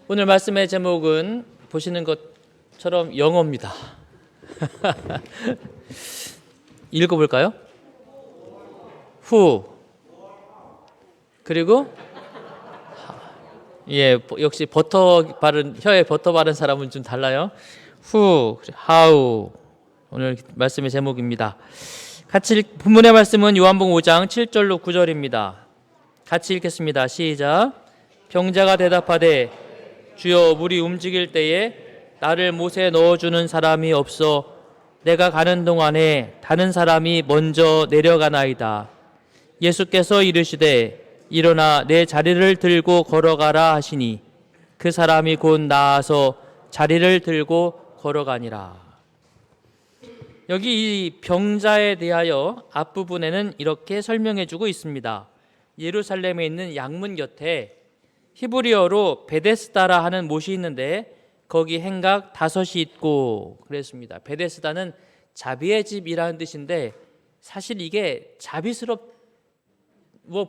오늘 말씀의 제목은 보시는 것처럼 영어입니다. 읽어볼까요? Who 그리고 역시 혀에 버터 바른 사람은 좀 달라요. Who, how 오늘 말씀의 제목입니다. 본문의 말씀은 요한복음 5장 7절로 9절입니다. 같이 읽겠습니다. 시작. 병자가 대답하되 주여 물이 움직일 때에 나를 못에 넣어주는 사람이 없어 내가 가는 동안에 다른 사람이 먼저 내려가나이다. 예수께서 이르시되 일어나 내 자리를 들고 걸어가라 하시니 그 사람이 곧 나아서 자리를 들고 걸어가니라. 여기 이 병자에 대하여 앞부분에는 이렇게 설명해 주고 있습니다. 예루살렘에 있는 양문 곁에 히브리어로 베데스다라 하는 못이 있는데 거기 행각 5이 있고 그랬습니다. 베데스다는 자비의 집이라는 뜻인데 사실 이게 자비스러워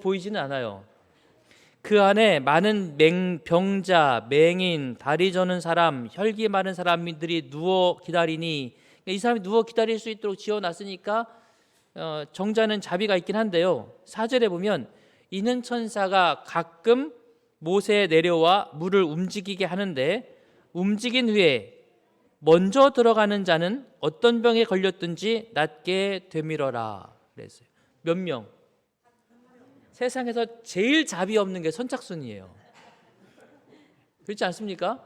보이지는 않아요. 그 안에 많은 병자, 맹인, 다리 저는 사람, 혈기 많은 사람들이 누워 기다리니 이 사람이 누워 기다릴 수 있도록 지어놨으니까 정자는 자비가 있긴 한데요. 4절에 보면 이는 천사가 가끔 못에 내려와 물을 움직이게 하는데 움직인 후에 먼저 들어가는 자는 어떤 병에 걸렸든지 낫게 되밀어라 그랬어요. 몇 명? 세상에서 제일 자비 없는 게 선착순이에요. 그렇지 않습니까?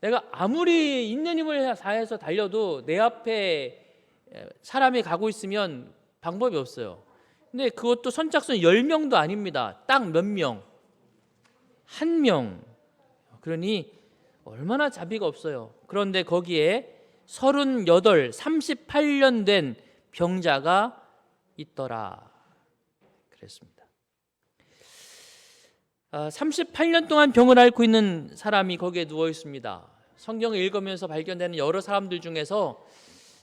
내가 아무리 있는 힘을 다해서 달려도 내 앞에 사람이 가고 있으면 방법이 없어요. 근데 그것도 선착순 10명도 아닙니다. 딱 몇 명? 1명. 그러니 얼마나 자비가 없어요. 그런데 거기에 38, 38년 된 병자가 있더라 그랬습니다. 38년 동안 병을 앓고 있는 사람이 거기에 누워 있습니다. 성경을 읽으면서 발견되는 여러 사람들 중에서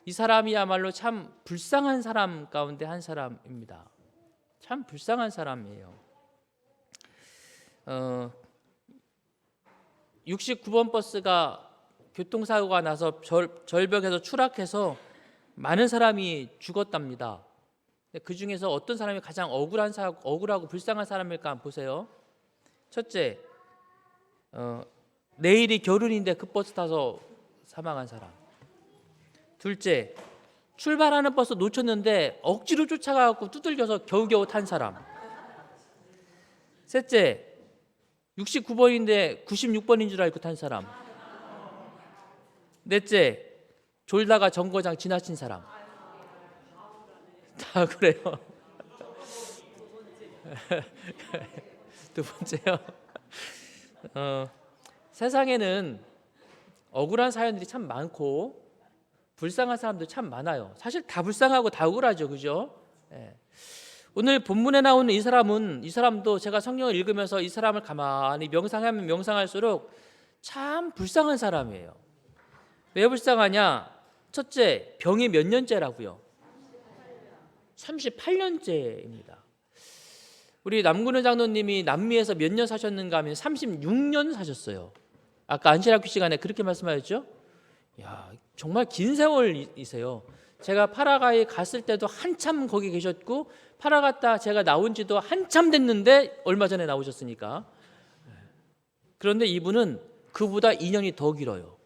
이 사람이야말로 참 불쌍한 사람 가운데 한 사람입니다. 참 불쌍한 사람이에요. 69번 버스가 교통사고가 나서 절벽에서 추락해서 많은 사람이 죽었답니다. 그 중에서 어떤 사람이 가장 억울하고 불쌍한 사람일까 한번 보세요. 첫째, 내일이 결혼인데 그 버스 타서 사망한 사람. 둘째, 출발하는 버스 놓쳤는데 억지로 쫓아가고 두들겨서 겨우겨우 탄 사람. 셋째, 69번인데 96번인 줄 알고 탄 사람. 넷째, 졸다가 정거장 지나친 사람. 다 그래요. 두 번째요. 세상에는 억울한 사연들이 참 많고 불쌍한 사람들 참 많아요. 사실 다 불쌍하고 다 억울하죠, 그죠? 오늘 본문에 나오는 이 사람도 제가 성경을 읽으면서 이 사람을 가만히 명상하면 명상할수록 참 불쌍한 사람이에요. 왜 불쌍하냐? 첫째, 병이 몇 년째라고요? 38년째입니다. 우리 남근우 장로님이 남미에서 몇 년 사셨는가 하면 36년 사셨어요. 아까 안시라큐 시간에 그렇게 말씀하셨죠? 야, 정말 긴 세월이세요. 제가 파라과이 갔을 때도 한참 거기 계셨고 파라 갔다 제가 나온 지도 한참 됐는데 얼마 전에 나오셨으니까. 그런데 이분은 그보다 2년이 더 길어요.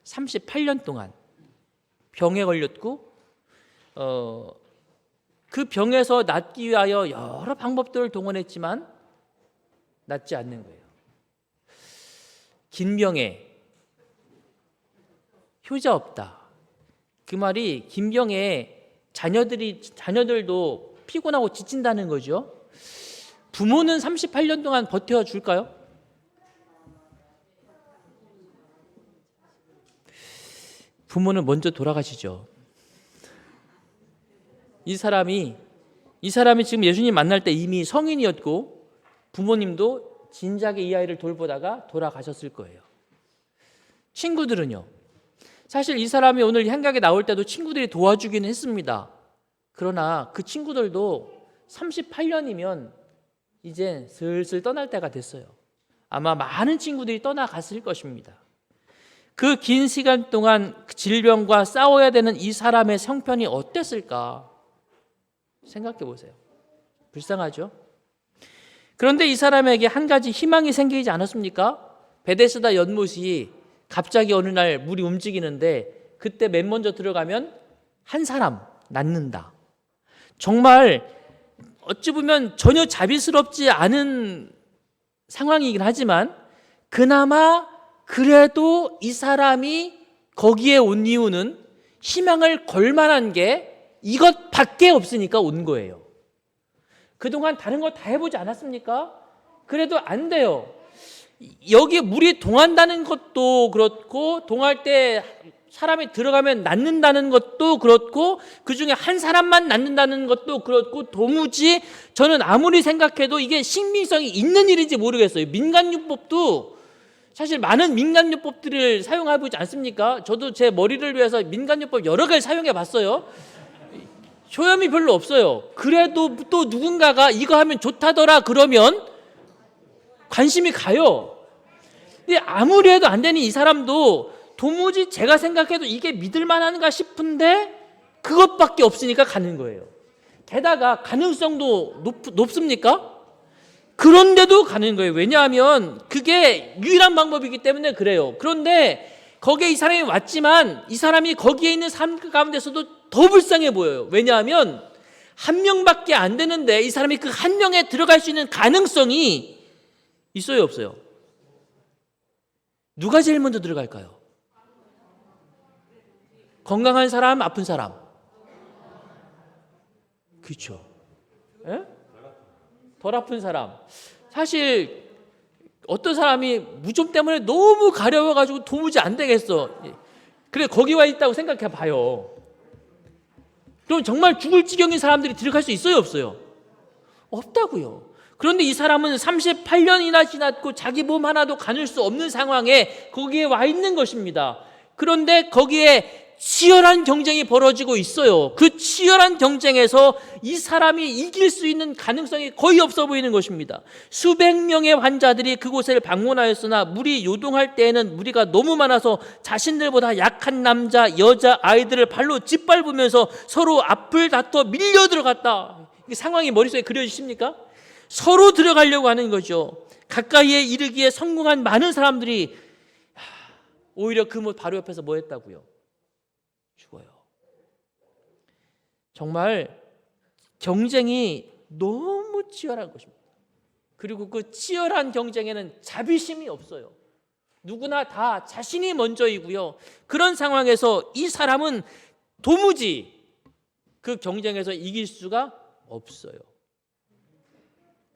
38년 동안 병에 걸렸고 그 병에서 낫기 위하여 여러 방법들을 동원했지만 낫지 않는 거예요. 긴 병에 효자 없다. 그 말이 긴 병에 자녀들도 피곤하고 지친다는 거죠. 부모는 38년 동안 버텨줄까요? 부모는 먼저 돌아가시죠. 이 사람이 지금 예수님 만날 때 이미 성인이었고 부모님도 진작에 이 아이를 돌보다가 돌아가셨을 거예요. 친구들은요? 사실 이 사람이 오늘 행각에 나올 때도 친구들이 도와주기는 했습니다. 그러나 그 친구들도 38년이면 이제 슬슬 떠날 때가 됐어요. 아마 많은 친구들이 떠나갔을 것입니다. 그 긴 시간 동안 질병과 싸워야 되는 이 사람의 형편이 어땠을까 생각해 보세요. 불쌍하죠? 그런데 이 사람에게 한 가지 희망이 생기지 않았습니까? 베데스다 연못이 갑자기 어느 날 물이 움직이는데 그때 맨 먼저 들어가면 한 사람 낫는다. 정말 어찌 보면 전혀 자비스럽지 않은 상황이긴 하지만 그나마 그래도 이 사람이 거기에 온 이유는 희망을 걸 만한 게 이것밖에 없으니까 온 거예요. 그동안 다른 거 다 해보지 않았습니까? 그래도 안 돼요. 여기 물이 동한다는 것도 그렇고 동할 때 사람이 들어가면 낫는다는 것도 그렇고 그중에 한 사람만 낫는다는 것도 그렇고 도무지 저는 아무리 생각해도 이게 신빙성이 있는 일인지 모르겠어요. 민간요법도 사실 많은 민간요법들을 사용해보지 않습니까? 저도 제 머리를 위해서 민간요법 여러 개를 사용해 봤어요. 효험이 별로 없어요. 그래도 또 누군가가 이거 하면 좋다더라 그러면 관심이 가요. 근데 아무리 해도 안 되는 이 사람도 도무지 제가 생각해도 이게 믿을 만한가 싶은데 그것밖에 없으니까 가는 거예요. 게다가 가능성도 높습니까? 그런데도 가는 거예요. 왜냐하면 그게 유일한 방법이기 때문에 그래요. 그런데 거기에 이 사람이 왔지만 이 사람이 거기에 있는 삶 가운데서도 더 불쌍해 보여요. 왜냐하면 한 명밖에 안 되는데 이 사람이 그 한 명에 들어갈 수 있는 가능성이 있어요, 없어요? 누가 제일 먼저 들어갈까요? 건강한 사람, 아픈 사람? 그렇죠. 예? 덜 아픈 사람. 사실 어떤 사람이 무좀 때문에 너무 가려워가지고 도무지 안 되겠어. 그래 거기 와 있다고 생각해 봐요. 그럼 정말 죽을 지경인 사람들이 들어갈 수 있어요, 없어요? 없다고요. 그런데 이 사람은 38년이나 지났고 자기 몸 하나도 가눌 수 없는 상황에 거기에 와 있는 것입니다. 그런데 거기에 치열한 경쟁이 벌어지고 있어요. 그 치열한 경쟁에서 이 사람이 이길 수 있는 가능성이 거의 없어 보이는 것입니다. 수백 명의 환자들이 그곳을 방문하였으나 물이 요동할 때에는 무리가 너무 많아서 자신들보다 약한 남자, 여자, 아이들을 발로 짓밟으면서 서로 앞을 다퉈 밀려 들어갔다. 이 상황이 머릿속에 그려지십니까? 서로 들어가려고 하는 거죠. 가까이에 이르기에 성공한 많은 사람들이 오히려 그 바로 옆에서 뭐 했다고요? 죽어요. 정말 경쟁이 너무 치열한 것입니다. 그리고 그 치열한 경쟁에는 자비심이 없어요. 누구나 다 자신이 먼저이고요. 그런 상황에서 이 사람은 도무지 그 경쟁에서 이길 수가 없어요.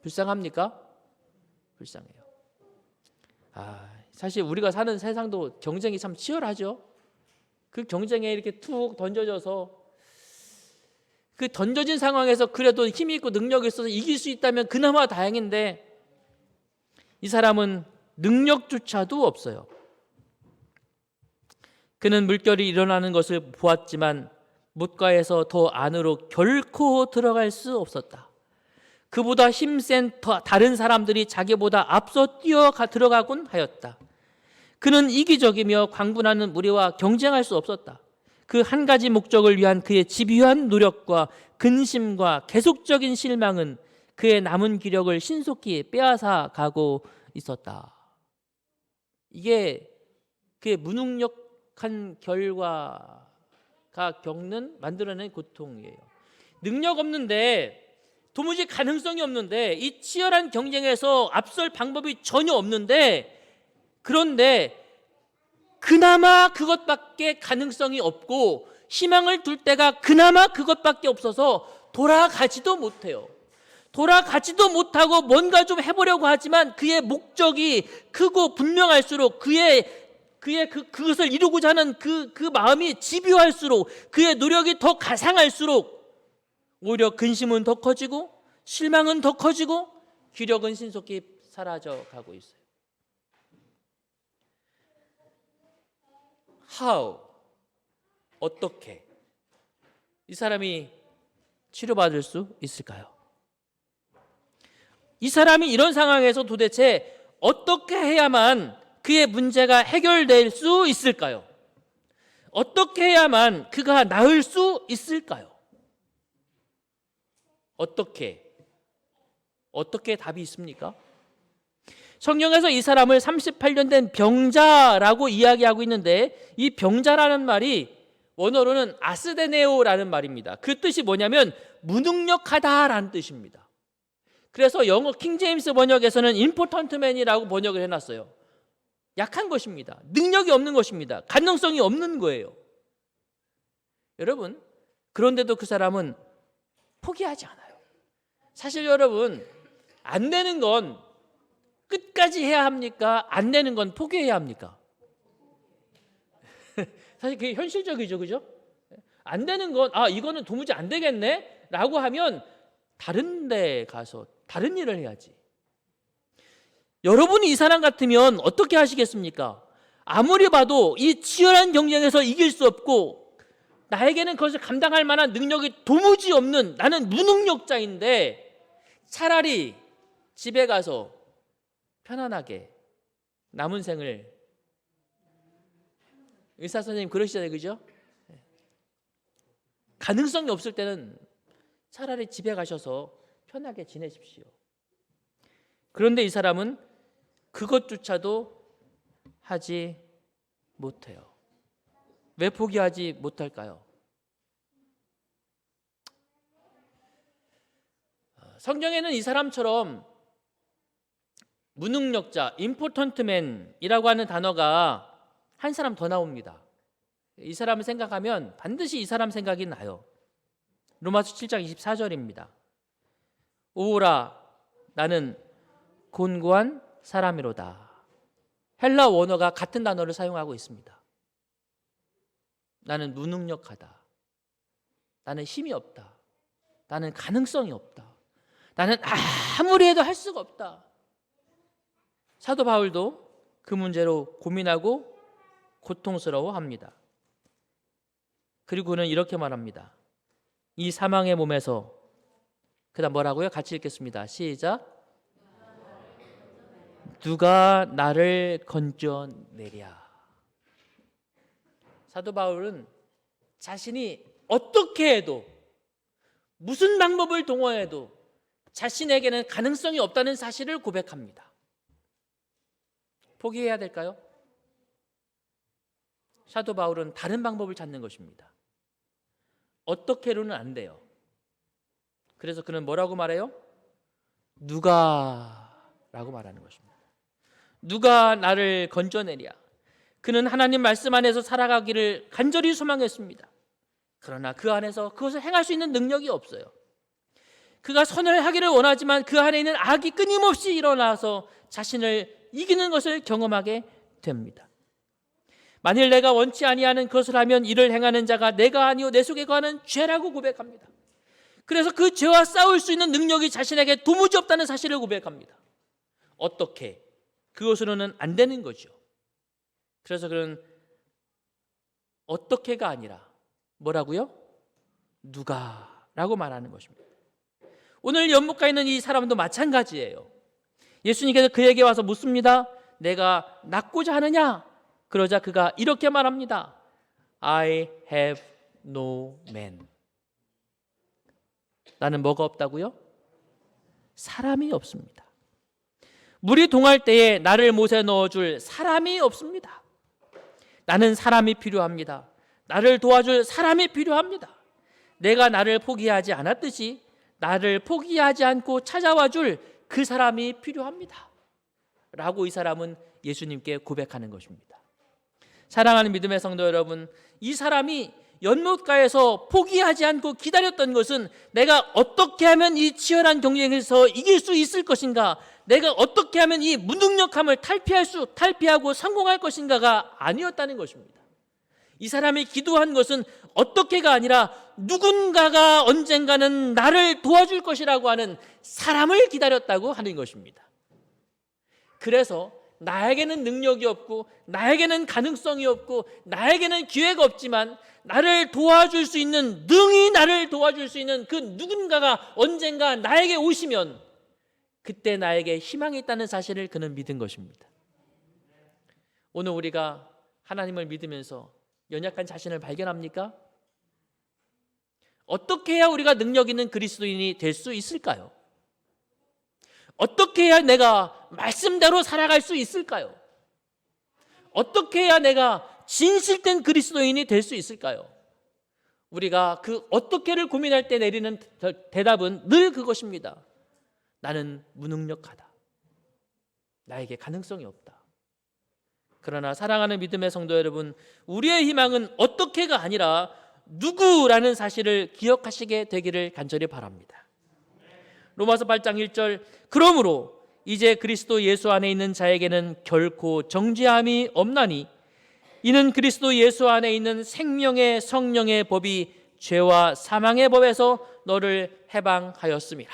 불쌍합니까? 불쌍해요. 사실 우리가 사는 세상도 경쟁이 참 치열하죠. 그 경쟁에 이렇게 툭 던져져서 그 던져진 상황에서 그래도 힘이 있고 능력이 있어서 이길 수 있다면 그나마 다행인데 이 사람은 능력조차도 없어요. 그는 물결이 일어나는 것을 보았지만 못가에서 더 안으로 결코 들어갈 수 없었다. 그보다 힘센 다른 사람들이 자기보다 앞서 들어가곤 하였다. 그는 이기적이며 광분하는 무리와 경쟁할 수 없었다. 그 한 가지 목적을 위한 그의 집요한 노력과 근심과 계속적인 실망은 그의 남은 기력을 신속히 빼앗아 가고 있었다. 이게 그의 무능력한 결과가 만들어낸 고통이에요. 능력 없는데 도무지 가능성이 없는데 이 치열한 경쟁에서 앞설 방법이 전혀 없는데 그런데 그나마 그것밖에 가능성이 없고 희망을 둘 때가 그나마 그것밖에 없어서 돌아가지도 못해요. 돌아가지도 못하고 뭔가 좀 해보려고 하지만 그의 목적이 크고 분명할수록 그것을 이루고자 하는 그 마음이 집요할수록 그의 노력이 더 가상할수록 오히려 근심은 더 커지고 실망은 더 커지고 기력은 신속히 사라져 가고 있어요. How? 어떻게 이 사람이 치료받을 수 있을까요? 이 사람이 이런 상황에서 도대체 어떻게 해야만 그의 문제가 해결될 수 있을까요? 어떻게 해야만 그가 나을 수 있을까요? 어떻게 답이 있습니까? 성경에서 이 사람을 38년 된 병자라고 이야기하고 있는데, 이 병자라는 말이 원어로는 아스데네오라는 말입니다. 그 뜻이 뭐냐면 무능력하다라는 뜻입니다. 그래서 영어 킹제임스 번역에서는 임포턴트 맨이라고 번역을 해놨어요. 약한 것입니다. 능력이 없는 것입니다. 가능성이 없는 거예요. 여러분, 그런데도 그 사람은 포기하지 않아요. 사실 여러분, 안 되는 건 끝까지 해야 합니까? 안 되는 건 포기해야 합니까? 사실 그게 현실적이죠, 그죠? 안 되는 건 이거는 도무지 안 되겠네 라고 하면 다른 데 가서 다른 일을 해야지. 여러분이 이 사람 같으면 어떻게 하시겠습니까? 아무리 봐도 이 치열한 경쟁에서 이길 수 없고 나에게는 그것을 감당할 만한 능력이 도무지 없는, 나는 무능력자인데 차라리 집에 가서 편안하게 남은 생을, 의사 선생님 그러시잖아요, 그죠? 가능성이 없을 때는 차라리 집에 가셔서 편하게 지내십시오. 그런데 이 사람은 그것조차도 하지 못해요. 왜 포기하지 못할까요? 성경에는 이 사람처럼 무능력자, 임포턴트맨이라고 하는 단어가 한 사람 더 나옵니다. 이 사람을 생각하면 반드시 이 사람 생각이 나요. 로마서 7장 24절입니다. 오라, 나는 곤고한 사람이로다. 헬라 원어가 같은 단어를 사용하고 있습니다. 나는 무능력하다. 나는 힘이 없다. 나는 가능성이 없다. 나는 아무리 해도 할 수가 없다. 사도 바울도 그 문제로 고민하고 고통스러워합니다. 그리고 그는 이렇게 말합니다. 이 사망의 몸에서, 그다음 뭐라고요? 같이 읽겠습니다. 시작. 누가 나를 건져내랴. 사도 바울은 자신이 어떻게 해도, 무슨 방법을 동원해도 자신에게는 가능성이 없다는 사실을 고백합니다. 포기해야 될까요? 사도 바울은 다른 방법을 찾는 것입니다. 어떻게로는 안 돼요. 그래서 그는 뭐라고 말해요? 누가 라고 말하는 것입니다. 누가 나를 건져내랴. 그는 하나님 말씀 안에서 살아가기를 간절히 소망했습니다. 그러나 그 안에서 그것을 행할 수 있는 능력이 없어요. 그가 선을 하기를 원하지만 그 안에 있는 악이 끊임없이 일어나서 자신을 이기는 것을 경험하게 됩니다. 만일 내가 원치 아니하는 것을 하면 이를 행하는 자가 내가 아니요 내 속에 거하는 죄라고 고백합니다. 그래서 그 죄와 싸울 수 있는 능력이 자신에게 도무지 없다는 사실을 고백합니다. 어떻게? 그것으로는 안 되는 거죠. 그래서 그는 어떻게가 아니라 뭐라고요? 누가라고 말하는 것입니다. 오늘 연못가에 있는 이 사람도 마찬가지예요. 예수님께서 그에게 와서 묻습니다. 내가 낫고자 하느냐? 그러자 그가 이렇게 말합니다. I have no man. 나는 뭐가 없다고요? 사람이 없습니다. 물이 동할 때에 나를 못에 넣어줄 사람이 없습니다. 나는 사람이 필요합니다. 나를 도와줄 사람이 필요합니다. 내가 나를 포기하지 않았듯이 나를 포기하지 않고 찾아와 줄 그 사람이 필요합니다. 라고 이 사람은 예수님께 고백하는 것입니다. 사랑하는 믿음의 성도 여러분, 이 사람이 연못가에서 포기하지 않고 기다렸던 것은 내가 어떻게 하면 이 치열한 경쟁에서 이길 수 있을 것인가, 내가 어떻게 하면 이 무능력함을 탈피하고 성공할 것인가가 아니었다는 것입니다. 이 사람이 기도한 것은 어떻게가 아니라 누군가가 언젠가는 나를 도와줄 것이라고 하는 사람을 기다렸다고 하는 것입니다. 그래서 나에게는 능력이 없고 나에게는 가능성이 없고 나에게는 기회가 없지만 나를 도와줄 수 있는, 능히 나를 도와줄 수 있는 그 누군가가 언젠가 나에게 오시면 그때 나에게 희망이 있다는 사실을 그는 믿은 것입니다. 오늘 우리가 하나님을 믿으면서 연약한 자신을 발견합니까? 어떻게 해야 우리가 능력 있는 그리스도인이 될 수 있을까요? 어떻게 해야 내가 말씀대로 살아갈 수 있을까요? 어떻게 해야 내가 진실된 그리스도인이 될 수 있을까요? 우리가 그 어떻게를 고민할 때 내리는 대답은 늘 그것입니다. 나는 무능력하다. 나에게 가능성이 없다. 그러나 사랑하는 믿음의 성도 여러분, 우리의 희망은 어떻게가 아니라 누구라는 사실을 기억하시게 되기를 간절히 바랍니다. 로마서 8장 1절, 그러므로 이제 그리스도 예수 안에 있는 자에게는 결코 정죄함이 없나니 이는 그리스도 예수 안에 있는 생명의 성령의 법이 죄와 사망의 법에서 너를 해방하였음이라.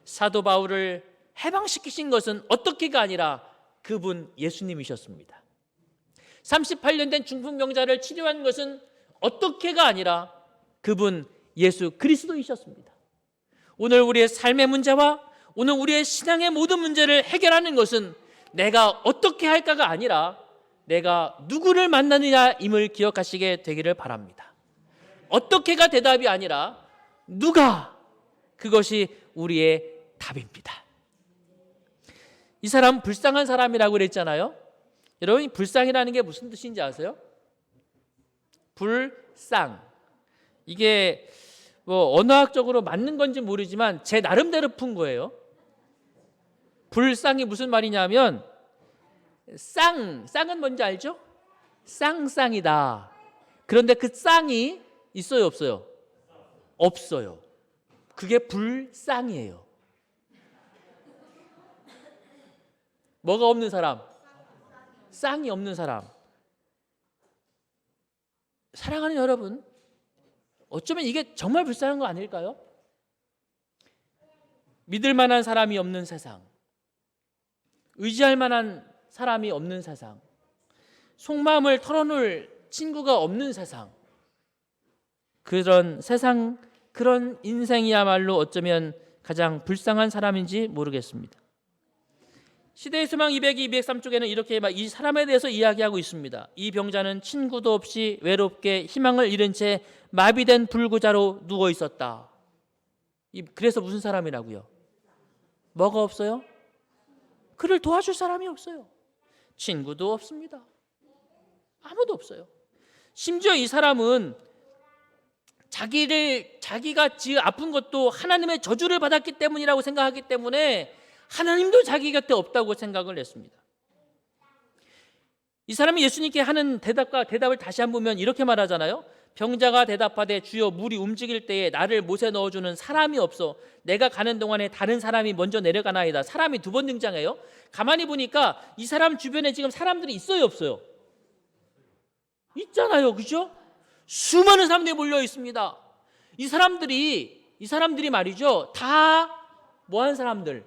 사도 바울을 해방시키신 것은 어떻게가 아니라 그분 예수님이셨습니다. 38년 된 중풍병자를 치료한 것은 어떻게가 아니라 그분 예수 그리스도이셨습니다. 오늘 우리의 삶의 문제와 오늘 우리의 신앙의 모든 문제를 해결하는 것은 내가 어떻게 할까가 아니라 내가 누구를 만나느냐임을 기억하시게 되기를 바랍니다. 어떻게가 대답이 아니라 누가, 그것이 우리의 답입니다. 이 사람 불쌍한 사람이라고 그랬잖아요. 여러분, 불쌍이라는 게 무슨 뜻인지 아세요? 불쌍, 이게 뭐 언어학적으로 맞는 건지 모르지만 제 나름대로 푼 거예요. 불쌍이 무슨 말이냐면 쌍은 뭔지 알죠? 쌍이다. 그런데 그 쌍이 있어요, 없어요? 없어요. 그게 불쌍이에요. 뭐가 없는 사람? 쌍이 없는 사람. 사랑하는 여러분, 어쩌면 이게 정말 불쌍한 거 아닐까요? 믿을 만한 사람이 없는 세상, 의지할 만한 사람이 없는 세상, 속마음을 털어놓을 친구가 없는 세상, 그런 세상, 그런 인생이야말로 어쩌면 가장 불쌍한 사람인지 모르겠습니다. 시대의 소망 202, 203쪽에는 이렇게 이 사람에 대해서 이야기하고 있습니다. 이 병자는 친구도 없이 외롭게 희망을 잃은 채 마비된 불구자로 누워 있었다. 그래서 무슨 사람이라고요? 뭐가 없어요? 그를 도와줄 사람이 없어요. 친구도 없습니다. 아무도 없어요. 심지어 이 사람은 자기가 아픈 것도 하나님의 저주를 받았기 때문이라고 생각하기 때문에 하나님도 자기 곁에 없다고 생각을 했습니다. 이 사람이 예수님께 하는 대답을 다시 한번 보면 이렇게 말하잖아요. 병자가 대답하되 주여 물이 움직일 때에 나를 못에 넣어주는 사람이 없어 내가 가는 동안에 다른 사람이 먼저 내려가나이다. 사람이 두 번 등장해요. 가만히 보니까 이 사람 주변에 지금 사람들이 있어요, 없어요? 있잖아요, 그죠? 수많은 사람들이 몰려 있습니다. 이 사람들이 말이죠, 다 뭐한 사람들?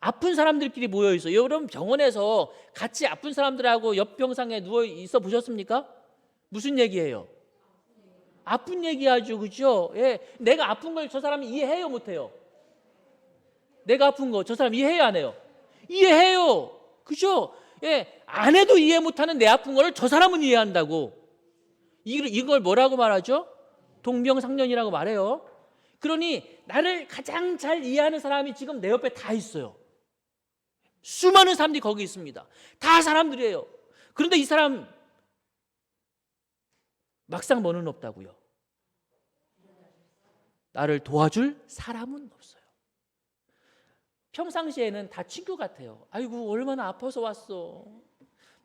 아픈 사람들끼리 모여 있어요. 여러분, 병원에서 같이 아픈 사람들하고 옆 병상에 누워 있어 보셨습니까? 무슨 얘기예요? 아픈 얘기하죠, 그죠? 예, 내가 아픈 걸 저 사람이 이해해요, 못해요? 내가 아픈 거 저 사람 이해해요, 안 해요? 이해해요, 그죠? 예, 안 해도 이해 못하는 내 아픈 거를 저 사람은 이해한다고. 이걸 뭐라고 말하죠? 동병상련이라고 말해요. 그러니 나를 가장 잘 이해하는 사람이 지금 내 옆에 다 있어요. 수많은 사람들이 거기 있습니다. 다 사람들이에요. 그런데 이 사람 막상 뭐는 없다고요. 나를 도와줄 사람은 없어요. 평상시에는 다 친구 같아요. 아이고, 얼마나 아파서 왔어.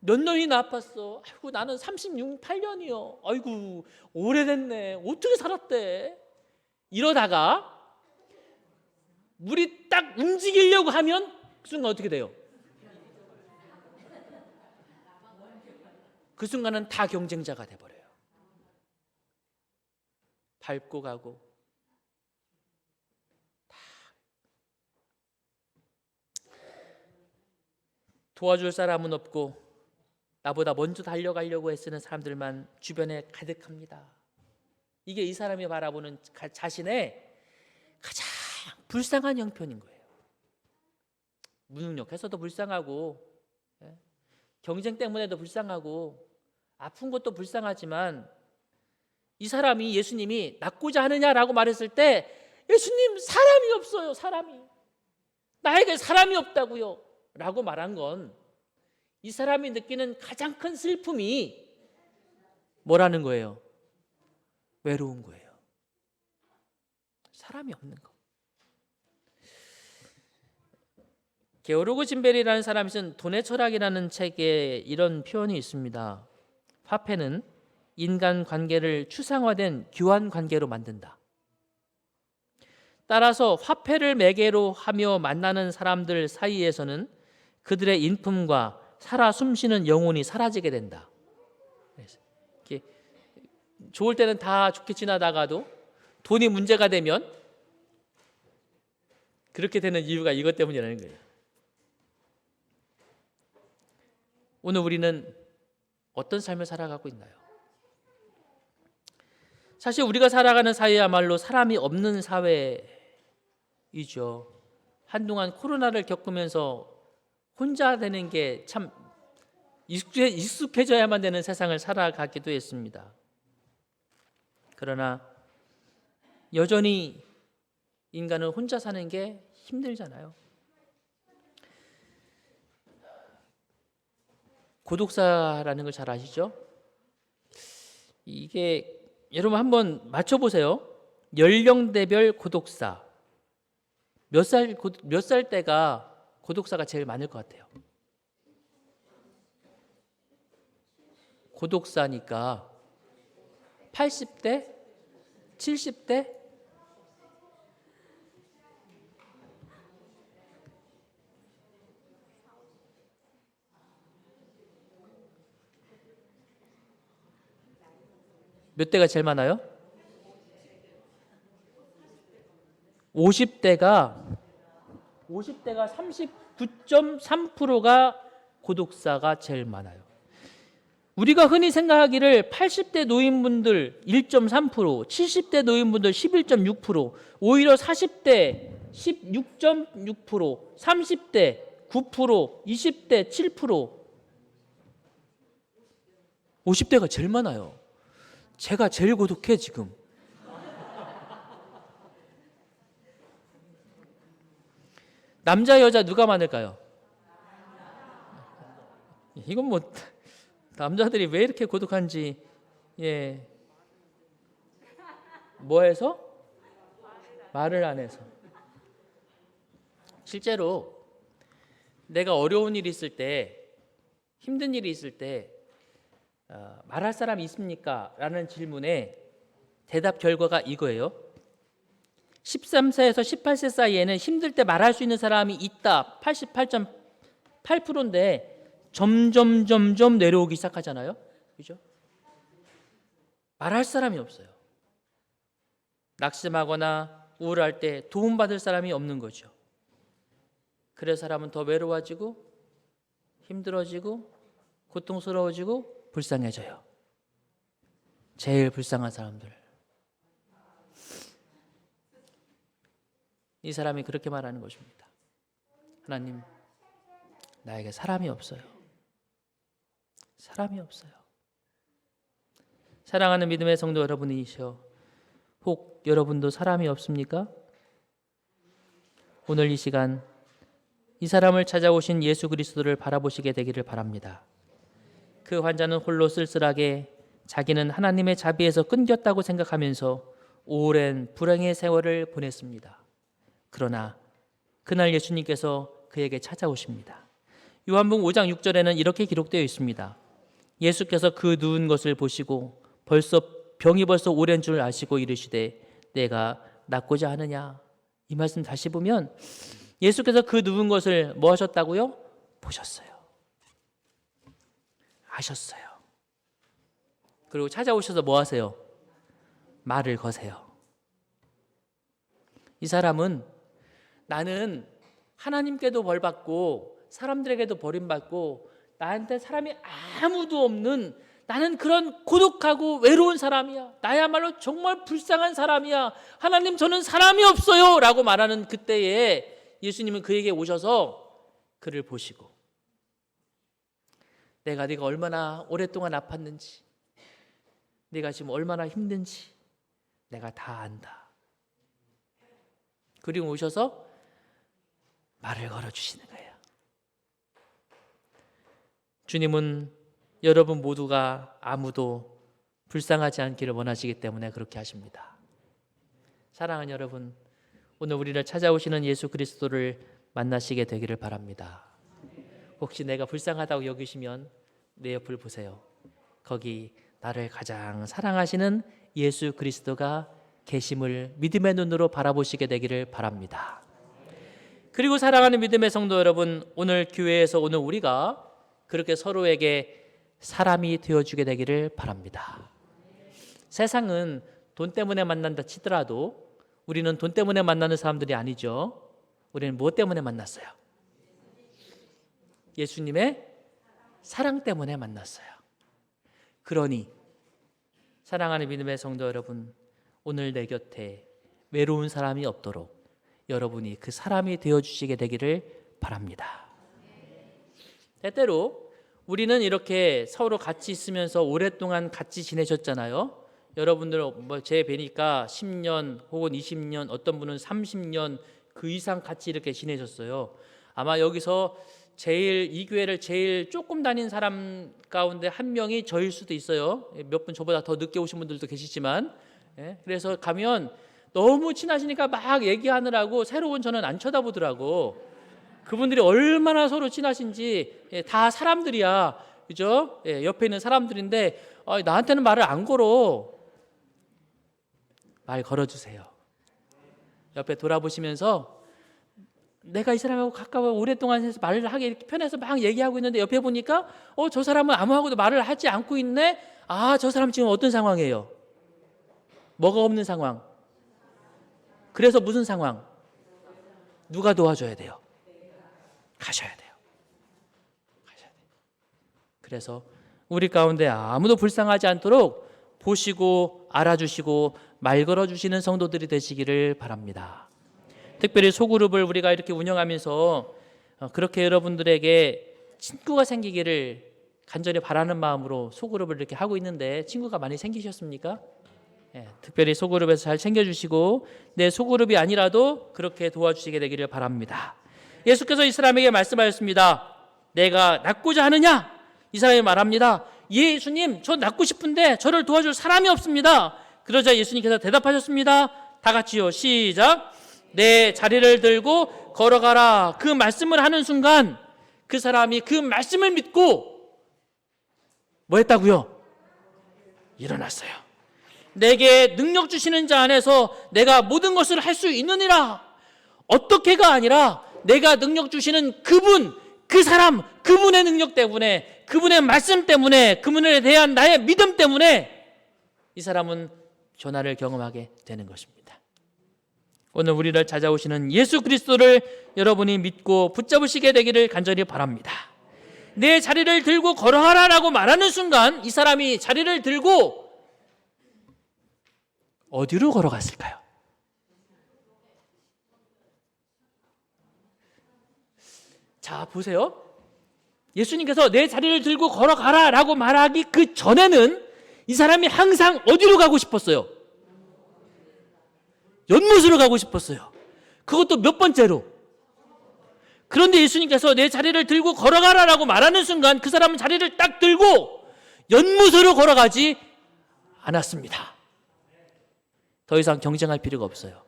몇 년이나 아팠어. 아이고, 나는 38년이요. 아이고, 오래됐네. 어떻게 살았대? 이러다가 물이 딱 움직이려고 하면 그 순간 어떻게 돼요? 그 순간은 다 경쟁자가 돼버려요. 밟고 가고 다 도와줄 사람은 없고 나보다 먼저 달려가려고 애쓰는 사람들만 주변에 가득합니다. 이게 이 사람이 바라보는 자신의 가장 불쌍한 형편인 거예요. 무능력해서도 불쌍하고, 예, 경쟁 때문에도 불쌍하고, 아픈 것도 불쌍하지만 이 사람이 예수님이 낫고자 하느냐라고 말했을 때 예수님, 사람이 없어요. 사람이. 나에게 사람이 없다고요 라고 말한 건 이 사람이 느끼는 가장 큰 슬픔이 뭐라는 거예요? 외로운 거예요. 사람이 없는 거. 게오르그 짐벨이라는 사람이 쓴 돈의 철학이라는 책에 이런 표현이 있습니다. 화폐는 인간 관계를 추상화된 교환 관계로 만든다. 따라서 화폐를 매개로 하며 만나는 사람들 사이에서는 그들의 인품과 살아 숨쉬는 영혼이 사라지게 된다. 좋을 때는 다 좋게 지나다가도 돈이 문제가 되면 그렇게 되는 이유가 이것 때문이라는 거예요. 오늘 우리는 어떤 삶을 살아가고 있나요? 사실 우리가 살아가는 사회야말로 사람이 없는 사회이죠. 한동안 코로나를 겪으면서 혼자 되는 게 참 익숙해져야만 되는 세상을 살아가기도 했습니다. 그러나 여전히 인간은 혼자 사는 게 힘들잖아요. 고독사라는 걸 잘 아시죠? 이게 여러분 한번 맞춰보세요. 연령대별 고독사. 몇 살 때가 고독사가 제일 많을 것 같아요? 고독사니까 80대? 70대? 몇 대가 제일 많아요? 50대가 39.3%가 고독사가 제일 많아요. 우리가 흔히 생각하기를 80대 노인분들 1.3%, 70대 노인분들 11.6%, 오히려 40대 16.6%, 30대 9%, 20대 7%, 50대가 제일 많아요. 제가 제일 고독해 지금. 남자 여자 누가 많을까요? 이건 뭐 남자들이 왜 이렇게 고독한지, 예, 뭐해서? 말을 안 해서. 실제로 내가 어려운 일이 있을 때, 힘든 일이 있을 때 말할 사람이 있습니까? 라는 질문에 대답 결과가 이거예요. 13세에서 18세 사이에는 힘들 때 말할 수 있는 사람이 있다. 88.8%인데 점점 내려오기 시작하잖아요. 그죠? 말할 사람이 없어요. 낙심하거나 우울할 때 도움받을 사람이 없는 거죠. 그래서 사람은 더 외로워지고 힘들어지고 고통스러워지고 불쌍해져요. 제일 불쌍한 사람들. 이 사람이 그렇게 말하는 것입니다. 하나님, 나에게 사람이 없어요. 사람이 없어요. 사랑하는 믿음의 성도 여러분이시여, 혹 여러분도 사람이 없습니까? 오늘 이 시간 이 사람을 찾아오신 예수 그리스도를 바라보시게 되기를 바랍니다. 그 환자는 홀로 쓸쓸하게 자기는 하나님의 자비에서 끊겼다고 생각하면서 오랜 불행의 세월을 보냈습니다. 그러나 그날 예수님께서 그에게 찾아오십니다. 요한복음 5장 6절에는 이렇게 기록되어 있습니다. 예수께서 그 누운 것을 보시고 병이 벌써 오랜 줄 아시고 이르시되 내가 낫고자 하느냐. 이 말씀 다시 보면 예수께서 그 누운 것을 뭐 하셨다고요? 보셨어요. 아셨어요. 그리고 찾아오셔서 뭐 하세요? 말을 거세요. 이 사람은 나는 하나님께도 벌받고 사람들에게도 버림받고 나한테 사람이 아무도 없는, 나는 그런 고독하고 외로운 사람이야. 나야말로 정말 불쌍한 사람이야. 하나님, 저는 사람이 없어요 라고 말하는 그때에 예수님은 그에게 오셔서 그를 보시고 내가 네가 얼마나 오랫동안 아팠는지, 네가 지금 얼마나 힘든지 내가 다 안다. 그리고 오셔서 말을 걸어주시는 거예요. 주님은 여러분 모두가 아무도 불쌍하지 않기를 원하시기 때문에 그렇게 하십니다. 사랑하는 여러분, 오늘 우리를 찾아오시는 예수 그리스도를 만나시게 되기를 바랍니다. 혹시 내가 불쌍하다고 여기시면 내 옆을 보세요. 거기 나를 가장 사랑하시는 예수 그리스도가 계심을 믿음의 눈으로 바라보시게 되기를 바랍니다. 그리고 사랑하는 믿음의 성도 여러분, 오늘 교회에서 오늘 우리가 그렇게 서로에게 사람이 되어주게 되기를 바랍니다. 세상은 돈 때문에 만난다 치더라도 우리는 돈 때문에 만나는 사람들이 아니죠. 우리는 무엇 때문에 만났어요? 예수님의 사랑 때문에 만났어요. 그러니 사랑하는 믿음의 성도 여러분, 오늘 내 곁에 외로운 사람이 없도록 여러분이 그 사람이 되어주시게 되기를 바랍니다. 때때로 우리는 이렇게 서로 같이 있으면서 오랫동안 같이 지내셨잖아요. 여러분들 제 뵈니까 10년 혹은 20년, 어떤 분은 30년 그 이상 같이 이렇게 지내셨어요. 아마 여기서 이 교회를 제일 조금 다닌 사람 가운데 한 명이 저일 수도 있어요. 몇 분 저보다 더 늦게 오신 분들도 계시지만, 그래서 가면 너무 친하시니까 막 얘기하느라고 새로운 저는 안 쳐다보더라고. 그분들이 얼마나 서로 친하신지. 다 사람들이야, 그죠? 옆에 있는 사람들인데 나한테는 말을 안 걸어. 말 걸어주세요. 옆에 돌아보시면서 내가 이 사람하고 가까워 오랫동안 해서 말을 하기 이렇게 편해서 막 얘기하고 있는데 옆에 보니까 저 사람은 아무하고도 말을 하지 않고 있네. 아, 저 사람 지금 어떤 상황이에요? 뭐가 없는 상황? 그래서 무슨 상황? 누가 도와줘야 돼요? 가셔야 돼요. 가셔야 돼요. 그래서 우리 가운데 아무도 불쌍하지 않도록 보시고 알아주시고 말 걸어주시는 성도들이 되시기를 바랍니다. 특별히 소그룹을 우리가 이렇게 운영하면서 그렇게 여러분들에게 친구가 생기기를 간절히 바라는 마음으로 소그룹을 이렇게 하고 있는데 친구가 많이 생기셨습니까? 특별히 소그룹에서 잘 챙겨주시고 내 소그룹이 아니라도 그렇게 도와주시게 되기를 바랍니다. 예수께서 이 사람에게 말씀하셨습니다. 내가 낫고자 하느냐? 이 사람이 말합니다. 예수님, 저 낫고 싶은데 저를 도와줄 사람이 없습니다. 그러자 예수님께서 대답하셨습니다. 다 같이요, 시작. 내 자리를 들고 걸어가라. 그 말씀을 하는 순간 그 사람이 그 말씀을 믿고 뭐 했다고요? 일어났어요. 내게 능력 주시는 자 안에서 내가 모든 것을 할 수 있느니라. 어떻게가 아니라 내가 능력 주시는 그분, 그 사람, 그분의 능력 때문에, 그분의 말씀 때문에, 그분에 대한 나의 믿음 때문에 이 사람은 변화를 경험하게 되는 것입니다. 오늘 우리를 찾아오시는 예수 그리스도를 여러분이 믿고 붙잡으시게 되기를 간절히 바랍니다. 내 자리를 들고 걸어가라라고 말하는 순간 이 사람이 자리를 들고 어디로 걸어갔을까요? 자, 보세요. 예수님께서 내 자리를 들고 걸어가라 라고 말하기 그 전에는 이 사람이 항상 어디로 가고 싶었어요? 연못으로 가고 싶었어요. 그것도 몇 번째로. 그런데 예수님께서 내 자리를 들고 걸어가라 라고 말하는 순간 그 사람은 자리를 딱 들고 연못으로 걸어가지 않았습니다. 더 이상 경쟁할 필요가 없어요.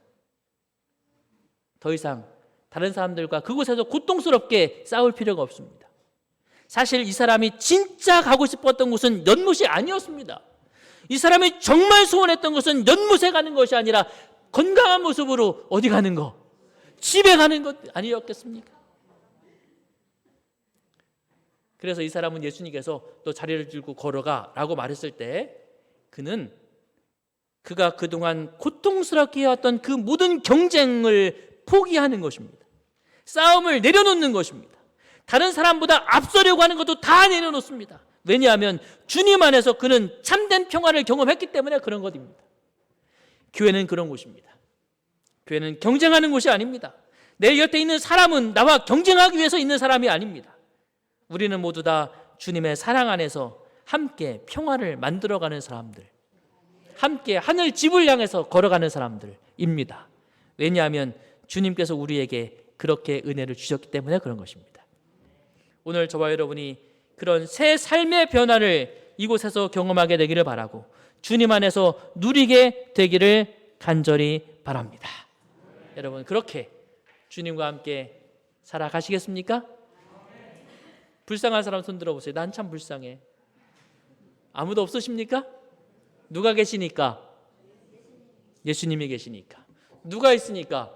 더 이상 다른 사람들과 그곳에서 고통스럽게 싸울 필요가 없습니다. 사실 이 사람이 진짜 가고 싶었던 곳은 연못이 아니었습니다. 이 사람이 정말 소원했던 것은 연못에 가는 것이 아니라 건강한 모습으로 어디 가는 거? 집에 가는 것 아니었겠습니까? 그래서 이 사람은 예수님께서 너 자리를 들고 걸어가 라고 말했을 때 그가 그동안 고통스럽게 해왔던 그 모든 경쟁을 포기하는 것입니다. 싸움을 내려놓는 것입니다. 다른 사람보다 앞서려고 하는 것도 다 내려놓습니다. 왜냐하면 주님 안에서 그는 참된 평화를 경험했기 때문에 그런 것입니다. 교회는 그런 곳입니다. 교회는 경쟁하는 곳이 아닙니다. 내 곁에 있는 사람은 나와 경쟁하기 위해서 있는 사람이 아닙니다. 우리는 모두 다 주님의 사랑 안에서 함께 평화를 만들어가는 사람들, 함께 하늘 집을 향해서 걸어가는 사람들입니다. 왜냐하면 주님께서 우리에게 그렇게 은혜를 주셨기 때문에 그런 것입니다. 오늘 저와 여러분이 그런 새 삶의 변화를 이곳에서 경험하게 되기를 바라고 주님 안에서 누리게 되기를 간절히 바랍니다. 여러분, 그렇게 주님과 함께 살아가시겠습니까? 불쌍한 사람 손 들어보세요. 난 참 불쌍해. 아무도 없으십니까? 누가 계시니까? 예수님이 계시니까. 누가 있으니까?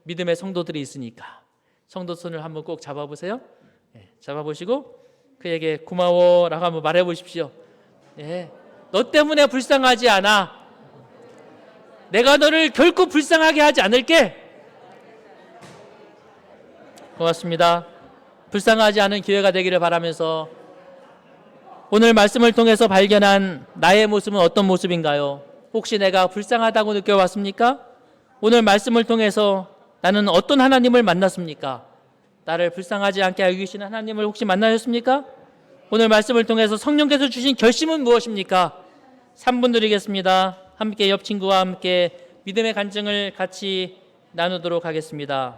믿음의 성도들이 있으니까. 성도 손을 한번 꼭 잡아보세요. 잡아보시고 그에게 고마워라고 한번 말해보십시오. 너 때문에 불쌍하지 않아. 내가 너를 결코 불쌍하게 하지 않을게. 고맙습니다. 불쌍하지 않은 기회가 되기를 바라면서 오늘 말씀을 통해서 발견한 나의 모습은 어떤 모습인가요? 혹시 내가 불쌍하다고 느껴왔습니까? 오늘 말씀을 통해서 나는 어떤 하나님을 만났습니까? 나를 불쌍하지 않게 하고 계시는 하나님을 혹시 만나셨습니까? 오늘 말씀을 통해서 성령께서 주신 결심은 무엇입니까? 3분 드리겠습니다. 함께 옆 친구와 함께 믿음의 간증을 같이 나누도록 하겠습니다.